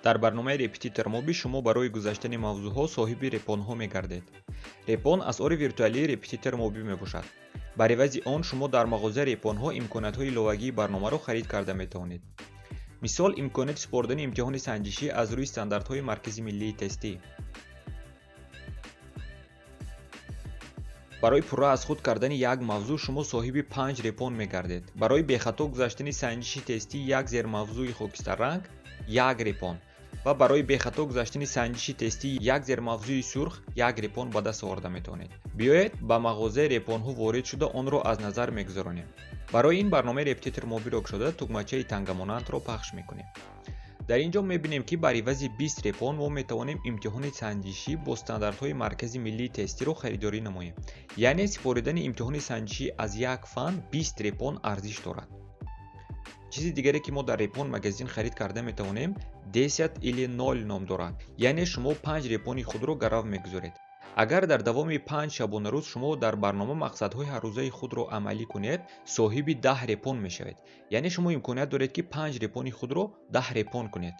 дар барномаи репетитор моби шумо барои гузаштани мавзӯъҳо соҳиби репонҳо мегардед. Репон асъори виртуалии репетитор моби мебошад. бар эвази он шумо дар мағозаи репонҳо имкониятҳои иловагии барномаро харид карда метавонед. мисол имконияти супордани имтиҳони санҷишӣ аз рӯи стандартҳои маркази миллии тестӣ. барои пурра аз худ кардани як мавзӯъ шумо соҳиби 5 репон мегардед. барои бехато гузаштани санҷиши тестӣ як зермавзӯи хокистарранг 1 репон ва барои бехато гузаштани санҷиши тестӣ як зермавзӯи сурх 1 репон ба даст оварда метавонед. биёед ба мағозаи репонҳо ворид шуда онро аз назар мегузаронем. барои ин барномаи репетитор мобиро кушода тугмачаи тангамонандро пахш мекунем. дар ин ҷо мебинем ки бар ивази 20 репон мо метавонем имтиҳони санҷишӣ бо стандартҳои маркази миллии тестиро харидорӣ намоем. яъне сипоридани имтиҳони санҷишӣ аз як фан 20 репон арзиш дорад. чизи дигаре ки мо дар репон магазин харид карда метавонем 10 или 0 ном дорад. яъне шумо 5 репони худро гарав мегузоред. агар дар давоми 5 шабонарӯз шумо дар барнома мақсадҳои ҳаррӯзаи худро амалӣ кунед, соҳиби 10 репон мешавед. яъне шумо имконият доред ки 5 репони худро 10 репон кунед.